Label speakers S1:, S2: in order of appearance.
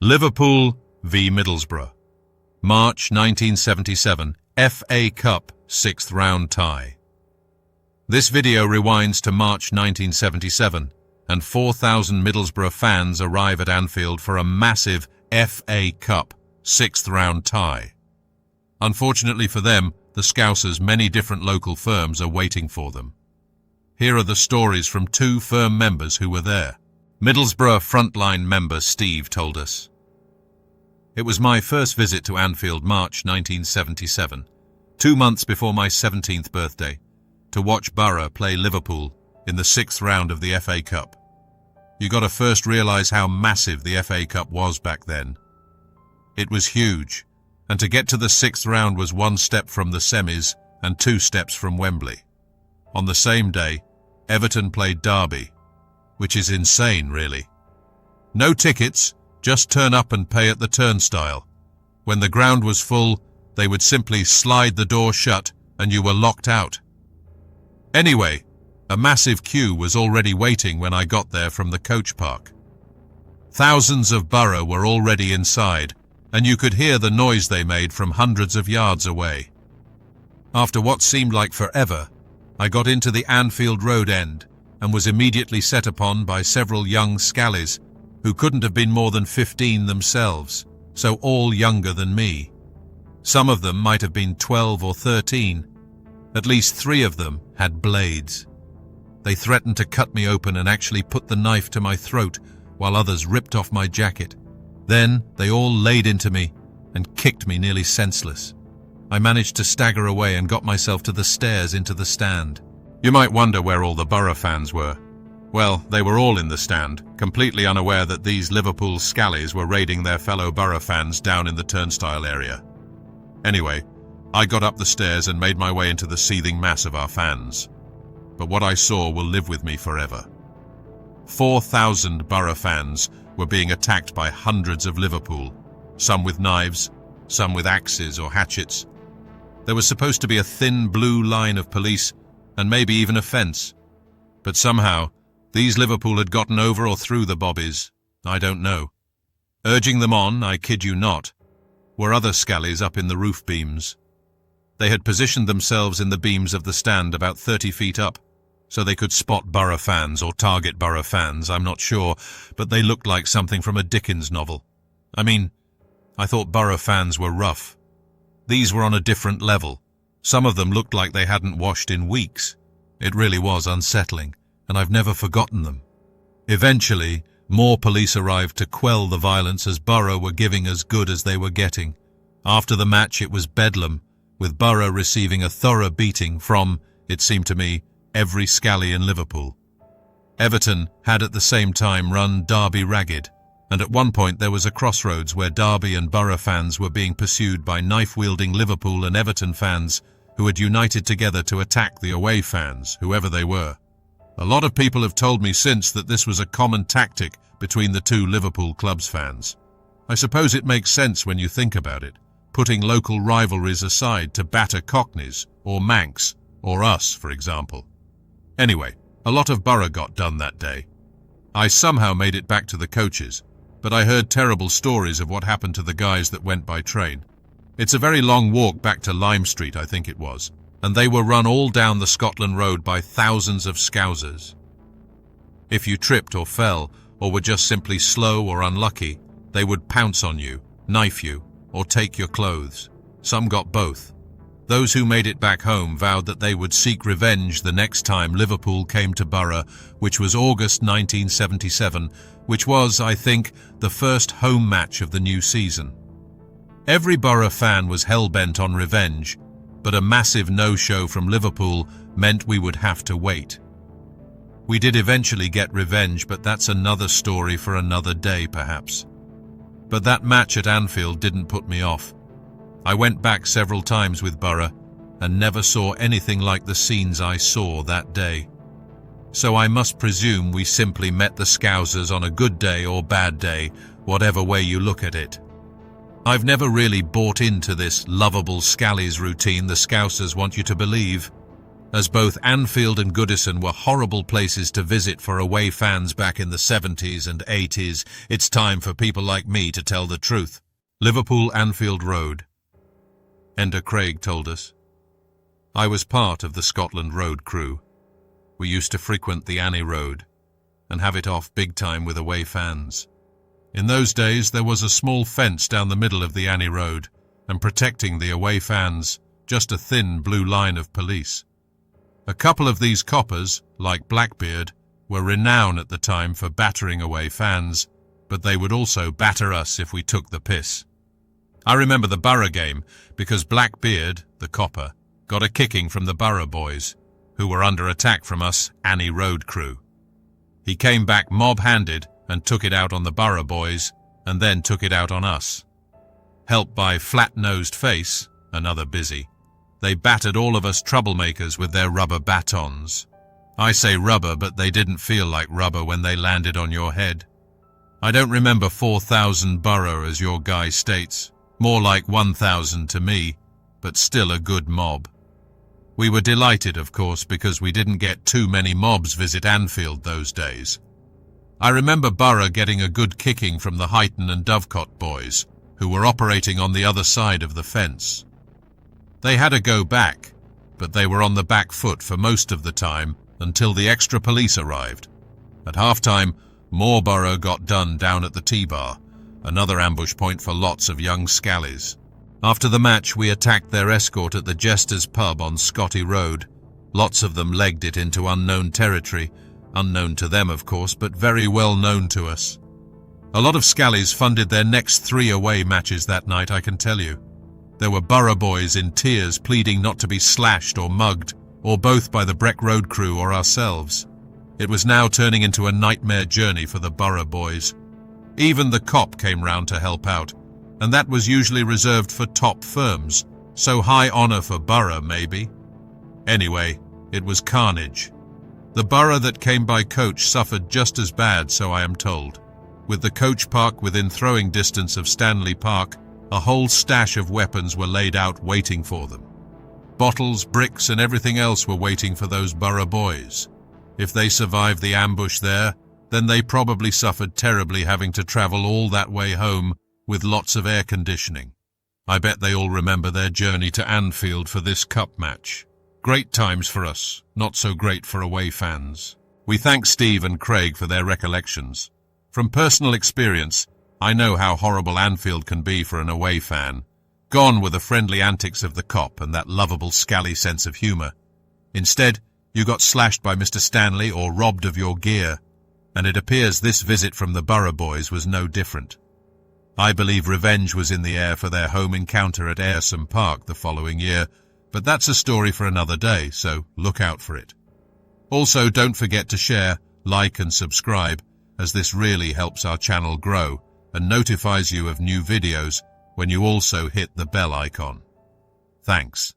S1: Liverpool v Middlesbrough, March 1977, FA Cup 6th round tie. This video rewinds to March 1977, and 4,000 Middlesbrough fans arrive at Anfield for a massive FA Cup 6th round tie. Unfortunately for them, the Scousers' many different local firms are waiting for them. Here are the stories from two firm members who were there. Middlesbrough Frontline member Steve told us, "It was my first visit to Anfield, March 1977, 2 months before my 17th birthday, to watch Boro play Liverpool in the 6th round of the FA Cup. You got to first realise how massive the FA Cup was back then. It was huge, and to get to the 6th round was 1 step from the semis and 2 steps from Wembley. On the same day, Everton played Derby, which is insane, really. No tickets, just turn up and pay at the turnstile. When the ground was full, they would simply slide the door shut and you were locked out. Anyway, a massive queue was already waiting when I got there from the coach park. Thousands of Boro were already inside, and you could hear the noise they made from hundreds of yards away. After what seemed like forever, I got into the Anfield Road End and was immediately set upon by several young scallies who couldn't have been more than 15 themselves, so all younger than me. Some of them might have been 12 or 13. At least 3 of them had blades. They threatened to cut me open and actually put the knife to my throat, while others ripped off my jacket. Then they all laid into me and kicked me nearly senseless. I managed to stagger away and got myself to the stairs into the stand." You might wonder where all the Boro fans were. Well, they were all in the stand, completely unaware that these Liverpool scallies were raiding their fellow Boro fans down in the turnstile area. Anyway, I got up the stairs and made my way into the seething mass of our fans. But what I saw will live with me forever. 4,000 Boro fans were being attacked by hundreds of Liverpool, some with knives, some with axes or hatchets. There was supposed to be a thin blue line of police and maybe even a fence. But somehow, these Liverpool had gotten over or through the bobbies, I don't know. Urging them on, I kid you not, were other scallies up in the roof beams. They had positioned themselves in the beams of the stand about 30 feet up, so they could spot Boro fans or target Boro fans, I'm not sure, but they looked like something from a Dickens novel. I mean, I thought Boro fans were rough. These were on a different level. Some of them looked like they hadn't washed in weeks. It really was unsettling, and I've never forgotten them. Eventually, more police arrived to quell the violence as Boro were giving as good as they were getting. After the match it was bedlam, with Boro receiving a thorough beating from, it seemed to me, every scally in Liverpool. Everton had at the same time run Derby ragged, and at one point there was a crossroads where Derby and Boro fans were being pursued by knife-wielding Liverpool and Everton fans who had united together to attack the away fans, whoever they were. A lot of people have told me since that this was a common tactic between the two Liverpool club's fans. I suppose it makes sense when you think about it, putting local rivalries aside to batter Cockneys or Manx or us, for example. Anyway, a lot of Boro got done that day. I somehow made it back to the coaches, but I heard terrible stories of what happened to the guys that went by train. It's a very long walk back to Lime Street, I think it was, and they were run all down the Scotland Road by thousands of Scousers. If you tripped or fell, or were just simply slow or unlucky, they would pounce on you, knife you, or take your clothes. Some got both. Those who made it back home vowed that they would seek revenge the next time Liverpool came to Boro, which was August 1977, which was, I think, the first home match of the new season. Every Boro fan was hell-bent on revenge, but a massive no-show from Liverpool meant we would have to wait. We did eventually get revenge, but that's another story for another day, perhaps. But that match at Anfield didn't put me off. I went back several times with Boro and never saw anything like the scenes I saw that day. So I must presume we simply met the Scousers on a good day or bad day, whatever way you look at it. I've never really bought into this lovable scallies routine the Scousers want you to believe. As both Anfield and Goodison were horrible places to visit for away fans back in the 70s and 80s, it's time for people like me to tell the truth. Liverpool Anfield Road. Ender Craig told us. I was part of the Scotland Road crew. We used to frequent the Annie Road and have it off big time with away fans. In those days, there was a small fence down the middle of the Annie Road, and protecting the away fans, just a thin blue line of police. A couple of these coppers, like Blackbeard, were renowned at the time for battering away fans, but they would also batter us if we took the piss. I remember the Boro game because Blackbeard, the copper, got a kicking from the Boro boys, who were under attack from us Annie Road crew. He came back mob-handed and took it out on the Boro boys, and then took it out on us. Helped by Flat-Nosed Face, another busy, they battered all of us troublemakers with their rubber batons. I say rubber, but they didn't feel like rubber when they landed on your head. I don't remember 4,000 Boro as your guy states, more like 1,000 to me, but still a good mob. We were delighted, of course, because we didn't get too many mobs visit Anfield those days. I remember Boro getting a good kicking from the Huyton and Dovecot boys, who were operating on the other side of the fence. They had a go back, but they were on the back foot for most of the time until the extra police arrived. At half-time, more Boro got done down at the T-Bar, another ambush point for lots of young scallies. After the match, we attacked their escort at the Jester's pub on Scotty Road. Lots of them legged it into unknown territory, unknown to them of course, but very well known to us. A lot of scallies funded their next 3 away matches that night, I can tell you. There were Boro boys in tears pleading not to be slashed or mugged, or both by the Breck Road crew or ourselves. It was now turning into a nightmare journey for the Boro boys. Even the cop came round to help out, and that was usually reserved for top firms, so high honour for Boro maybe. Anyway, it was carnage. The Boro that came by coach suffered just as bad, so I am told. With the coach park within throwing distance of Stanley Park, a whole stash of weapons were laid out waiting for them. Bottles, bricks, and everything else were waiting for those Boro boys. If they survived the ambush there, then they probably suffered terribly having to travel all that way home with lots of air conditioning. I bet they all remember their journey to Anfield for this cup match. Great times for us, not so great for away fans. We thank Steve and Craig for their recollections. From personal experience, I know how horrible Anfield can be for an away fan. Gone were the friendly antics of the cop and that lovable scally sense of humour. Instead, you got slashed by Mr. Stanley or robbed of your gear, and it appears this visit from the Boro boys was no different. I believe revenge was in the air for their home encounter at Ayrsham Park the following year, but that's a story for another day, so look out for it. Also, don't forget to share, like and subscribe, as this really helps our channel grow and notifies you of new videos when you also hit the bell icon. Thanks.